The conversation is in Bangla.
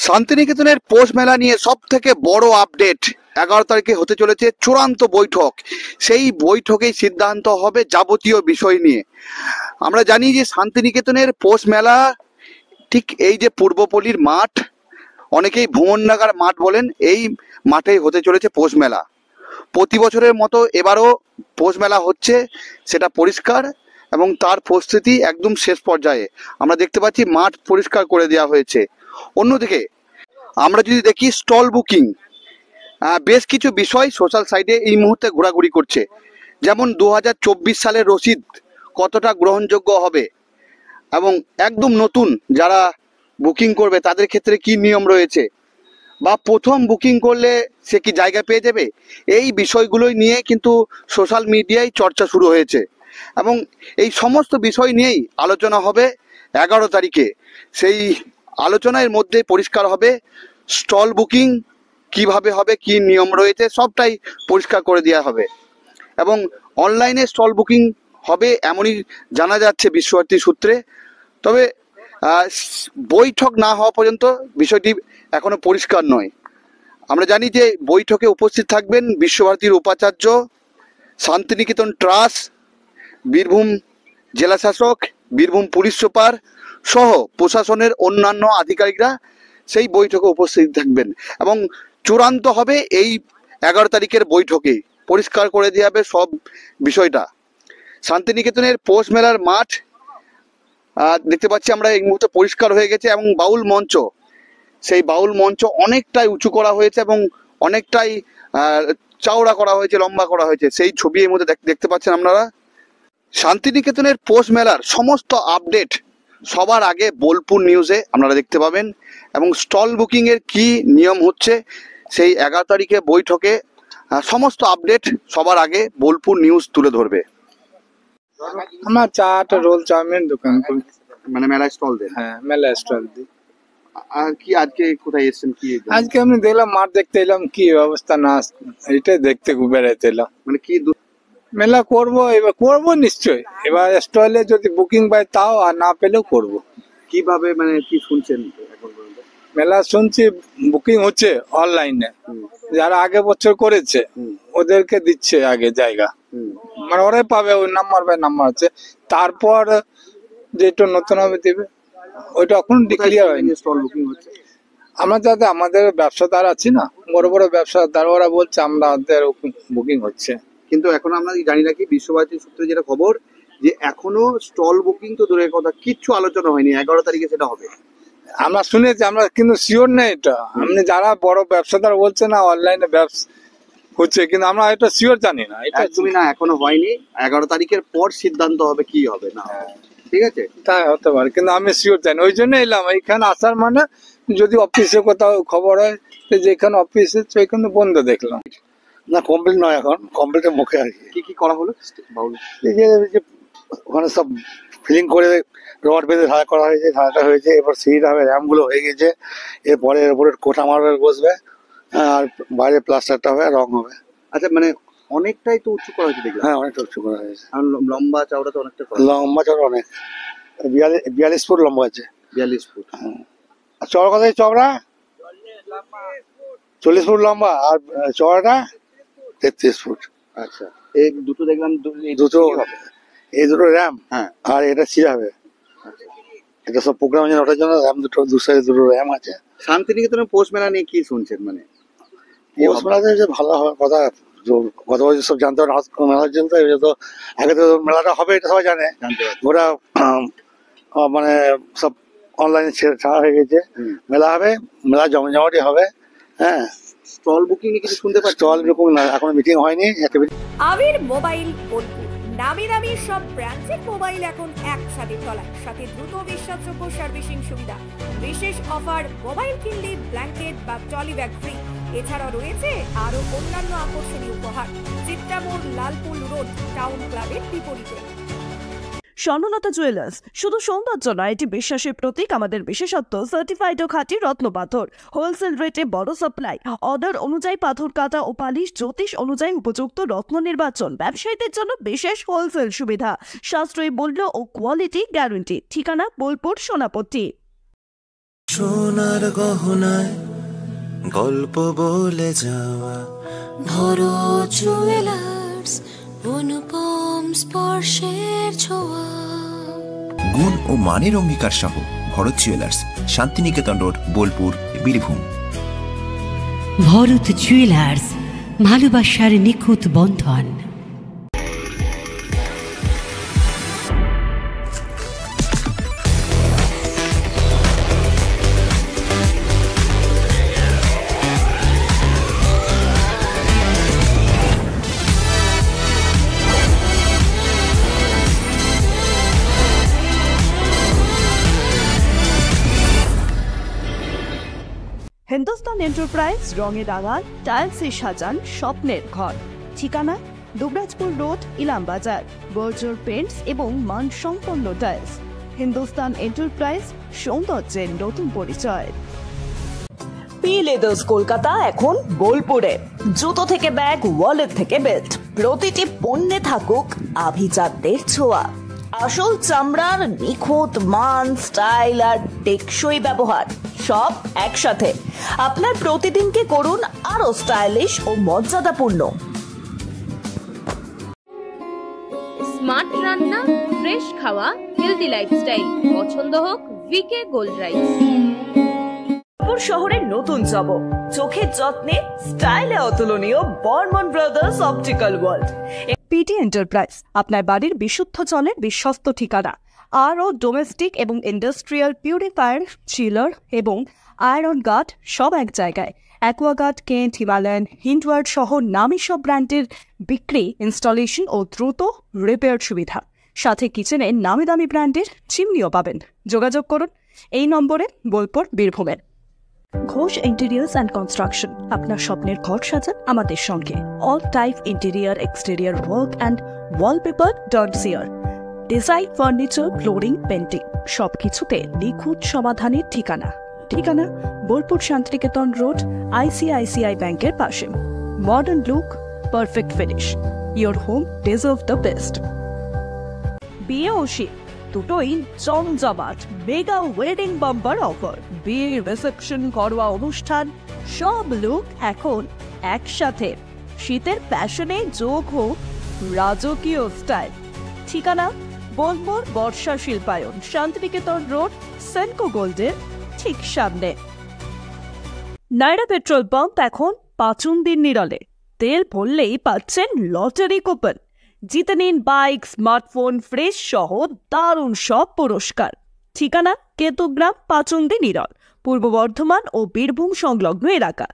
শান্তিনিকেতনের পৌষ মেলা নিয়ে সব থেকে বড় আপডেট 11 তারিখে হতে চলেছে চূড়ান্ত বৈঠক। সেই বৈঠকেই সিদ্ধান্ত হবে যাবতীয় বিষয় নিয়ে। আমরা জানি যে শান্তিনিকেতনের পৌষ মেলা ঠিক এই যে পূর্বপল্লীর মাঠ, অনেকেই ভ্রমণনগর মাঠ বলেন, এই মাঠেই হতে চলেছে পৌষ মেলা। প্রতি বছরের মতো এবারও পৌষ মেলা হচ্ছে, সেটা পরিষ্কার এবং তার প্রস্তুতি একদম শেষ পর্যায়ে। আমরা দেখতে পাচ্ছি মাঠ পরিষ্কার করে দেওয়া হয়েছে। অন্যদিকে আমরা যদি দেখি স্টল বুকিং, বেশ কিছু বিষয় সোশ্যাল সাইটে এই মুহূর্তে ঘোরাঘুরি করছে। যেমন 2024 সালের রসিদ কতটা গ্রহণযোগ্য হবে এবং একদম নতুন যারা বুকিং করবে তাদের ক্ষেত্রে কি নিয়ম রয়েছে, বা প্রথম বুকিং করলে সে কি জায়গা পেয়ে যাবে, এই বিষয়গুলোই নিয়ে কিন্তু সোশ্যাল মিডিয়ায় চর্চা শুরু হয়েছে এবং এই সমস্ত বিষয় নিয়েই আলোচনা হবে 11 তারিখে। সেই আলোচনার মধ্যে পরিষ্কার হবে স্টল বুকিং কিভাবে হবে, কি নিয়ম রয়েছে, সবটাই পরিষ্কার করে দেওয়া হবে এবং অনলাইনে স্টল বুকিং হবে এমনই জানা যাচ্ছে বিশ্বভারতী সূত্রে। তবে বৈঠক না হওয়া পর্যন্ত বিষয়টি এখনো পরিষ্কার নয়। আমরা জানি যে বৈঠকে উপস্থিত থাকবেন বিশ্বভারতীর উপাচার্য, শান্তিনিকেতন ট্রাস্ট, বীরভূম জেলা শাসক, বীরভূম পুলিশ সুপার সহ প্রশাসনের অন্যান্য আধিকারিকরা সেই বৈঠকে উপস্থিত থাকবেন এবং চূড়ান্ত হবে এই 11 তারিখের বৈঠকে। পরিষ্কার করে দেওয়া হবে সব বিষয়টা। শান্তিনিকেতনের পৌষ মেলার মাঠ দেখতে পাচ্ছি আমরা এই মুহূর্তে পরিষ্কার হয়ে গেছে এবং বাউল মঞ্চ, সেই বাউল মঞ্চ অনেকটাই উঁচু করা হয়েছে এবং অনেকটাই চওড়া করা হয়েছে, লম্বা করা হয়েছে। সেই ছবি এর মধ্যে দেখতে পাচ্ছেন আপনারা। শান্তিনিকেতনের পৌষ মেলার সমস্ত আপডেট সবার আগে বোলপুর নিউজে আপনারা দেখতে পাবেন এবং স্টল বুকিংয়ের কি নিয়ম হচ্ছে সেই 11 তারিখে বৈঠকে সমস্ত আপডেট সবার আগে বোলপুর নিউজ তুলে ধরবে। আমার চাট রোল চাউমিন দোকান করি। মানে মেলা স্টল দেন? হ্যাঁ, মেলা স্টল দিই। আর কি আজকে কোথায় এসেছেন? কি আজকে আমি দেখলাম মাঠ দেখতে এলাম, কি অবস্থা না এটাই দেখতে বেড়াইতে এলাম। মানে কি মেলা করবো, এবার করবো নিশ্চয়ই। এবার স্টলে যদি বুকিং পাই তাও, আর না পেলেও করবো। কিভাবে মানে কি শুনছেন এখন পর্যন্ত? মেলা শুনছি বুকিং হচ্ছে অনলাইনে, যারা আগে বছর করেছে ওদেরকে দিচ্ছে আগে জায়গা, মানে ওরাই পাবে, ওই নাম্বার বাই নাম্বার আছে। তারপর যেটা নতুন হবে দিবে, ওইটা এখন ডিক্লিয়ার হয়নি। স্টল বুকিং হচ্ছে আমরা যাতে আমাদের ব্যবসাদার আছি না, বড় বড় ব্যবসাদার, ওরা বলছে আমাদের বুকিং হচ্ছে। কিন্তু এখন আমরা জানি না কি বিশ্বভারতী সূত্রে যেটা খবর, যে এখনো স্টল বুকিং তো দূরের কথা, কিচ্ছু আলোচনা হয়নি। 11 তারিখে সেটা হবে আমরা শুনেছি, আমরা কিন্তু শিওর নেই এটা। আপনি যারা বড় ব্যবসাদার বলছে না অনলাইনে ব্যবসা হচ্ছে, কিন্তু আমরা এটা শিওর জানি না। এটা তুমি না, এখনো হয়নি। 11 তারিখের পর সিদ্ধান্ত হবে কি হবে না। ঠিক আছে, তাই হতে পারে, কিন্তু আমি শিওর জানি। ওই জন্য এলাম এইখানে আসার, মানে যদি অফিসে কোথাও খবর হয়, যেখানে অফিস আছে ওইখানে বন্ধ দেখলাম। না, কমপ্লিট নয়, এখন কমপ্লিটের মুখে আর কি। কি করা হলো বাউল? এই যে ওখানে সব ফিলিং করে রড বেঁধে ঢালা করা হয়েছে, ঢালাটা হয়েছে। এবার সিট হবে, র্যামগুলো হয়ে গেছে। এরপরে এর উপরে কোটা মার্বেল বসবে আর বাইরে প্লাস্টারটা হবে, রং হবে। আচ্ছা, মানে অনেকটাই তো উঁচু করা হয়েছে দেখলাম। হ্যাঁ, অনেকটা উঁচু করা হয়েছে। আর লম্বা চওড়া তো অনেকটা করা। লম্বা চওড়া অনেক, 42 ফুট লম্বা আছে। 42 ফুট। আর চওড়া কথাই চওড়া 40 ফুট লম্বা, আর চওড়াটা 33 ফুট। আচ্ছা, এই দুটো দেখলাম, দুটো, এই দুটো র্যাম, হ্যাঁ, আর এটা সি হবে। এটা সব প্রোগ্রাম আছে, ওটার জন্য র্যাম দুটো, দু সাইডে দুটো র্যাম আছে। শান্তিনিকেতনের পৌষ মেলা নিয়ে কি শুনছেন? মানে পৌষ মেলাতে যে ভালো হবে কথা, গত বছর সব জানতে পারে মেলার জন্য, তো আগে তো মেলাটা হবে এটা সবাই জানে। ওরা মানে সব অনলাইনে ছাড়া হয়ে গেছে। মেলা হবে, মেলা জমজমাটি হবে। হ্যাঁ, স্টল বুকিং নিয়ে কিছু শুনতে পাচ্ছি? স্টল বুকিং না, এখন মিটিং হয়নি। আবির মোবাইল বোলপুর, নামি দামি সব ব্র্যান্ডের মোবাইল এখন একসাথে তলায়, সাথে দ্রুত বিশ্বাসযোগ্য সার্ভিসিং সুবিধা, বিশেষ অফার, মোবাইল কিনলে ব্ল্যাঙ্কেট বা ট্রলি ব্যাগ ফ্রি। এছাড়াও রয়েছে আরো অন্যান্য আকর্ষণীয় উপহার। চিত্রামোড়, লালপুর রোড, টাউন ক্লাবের বিপরীতে। স্বর্ণলতা জুয়েলার্স শুধু সৌন্দর্য নয়, এটি বিশ্বাসের প্রতীক। আমাদের বিশেষত্ব সার্টিফাইড ও খাঁটি রত্ন পাথর, হোলসেল রেটে বড় সাপ্লাই, অর্ডার অনুযায়ী পাথর কাটা ও পালিশ, জ্যোতিষ অনুযায়ী উপযুক্ত রত্ন নির্বাচন, ব্যবসায়ীদের জন্য বিশেষ হোলসেল সুবিধা, সাশ্রয়ী মূল্য ও কোয়ালিটি গ্যারান্টি। ঠিকানা বোলপুর সোনাপট্টি। সোনার গহনায় গল্প বলে যাওয়া ভরত জুয়েলার্স, অনুপম স্পর্শের ছোঁয়া। গুণ ও মানের অঙ্গীকার সহ Bharat jewellers, Santiniketan road, Bolpur, Birbhum. Bharat jewellers, ভালোবাসার নিখুঁত বন্ধন। হিন্দুস্তান এন্টারপ্রাইজ রঙে রাঙান, টাইলসে সাজান স্বপ্নের ঘর। ঠিকানা দুবরাজপুর রোড, ইলামবাজার। বর্জর পেন্টস এবং মানসম্পন্ন টাইলস। হিন্দুস্তান এন্টারপ্রাইজ, সৌন্দর্যের নতুন পরিচয়। পি লেদার্স কলকাতা এখন বোলপুরে। জুতো থেকে ব্যাগ, ওয়ালেট থেকে বেল্ট, প্রতিটি পণ্যে থাকুক আভিজাত্যের ছোঁয়া। আসল চামড়ার নিখুঁত মান, স্টাইল আর টেকসই ব্যবহার, সব একসাথে। আপনার প্রতিদিনকে করুন আরো স্টাইলিশ ও মর্যাদাপূর্ণ। স্মার্ট রান্না, ফ্রেশ খাওয়া, হেলদি লাইফস্টাইল, পছন্দ হোক ভিকে গোল্ড রাইস। শহরের নতুন চমক, চোখের যত্নে স্টাইলে অতুলনীয় Barman brothers optical world. PT enterprise, আপনার বাড়ির বিশুদ্ধ জলের বিশ্বস্ত ঠিকানা। আরও ডোমেস্টিক এবং ইন্ডাস্ট্রিয়াল পিউরিফায়ার, চিলার এবং আয়রন গার্ড সব এক জায়গায়। অ্যাকোয়াগার্ড, কেন্ট, হিমালয়ান, হিন্ডওয়ার্ড সহ নামী সব ব্র্যান্ডের বিক্রি, ইনস্টলেশন ও দ্রুত রিপেয়ার সুবিধা। সাথে কিচেনে নামি দামি ব্র্যান্ডের চিমনিও পাবেন। যোগাযোগ করুন এই নম্বরে, বোলপুর, বীরভূমের। ঘোষ ইন্টেরিয়ার্স অ্যান্ড কনস্ট্রাকশন, আপনার স্বপ্নের ঘর সাজান আমাদের সঙ্গে। All type interior, exterior work and wallpaper dot CR. Design, furniture, flooring, painting সবকিছুতে নিখুঁত সমাধানের ঠিকানা। ঠিকানা বোলপুর শান্তিনিকেতন রোড, আইসিআইসিআই ব্যাংকের পাশে। Modern look, perfect finish, your home deserve the best. বিয়ে ও শীত দুটোই জমজমাট মেগা ওয়েডিং বাম্পার অফার। বিয়ে, রিসেপশন, ঘরোয়া অনুষ্ঠান, সব লুক এখন একসাথে। শীতের প্যাশনে যোগ হোক রাজকীয় স্টাইল। ঠিকানা বোলপুর বর্ষা শিল্পায়ন, শান্তিনিকেতন রোড, সেনকো গোল্ডের ঠিক সামনে। নাইরা পেট্রোল পাম্প এখন পাচুন্দির নিরলে। তেল ভরলেই পাচ্ছেন লটারি কুপন। জিতে নিন বাইক, স্মার্টফোন, ফ্রেশ সহ দারুণ সব পুরস্কার। ঠিকানা কেতুগ্রাম, পাচুন্দি নিরল, পূর্ব বর্ধমান ও বীরভূম সংলগ্ন এলাকা।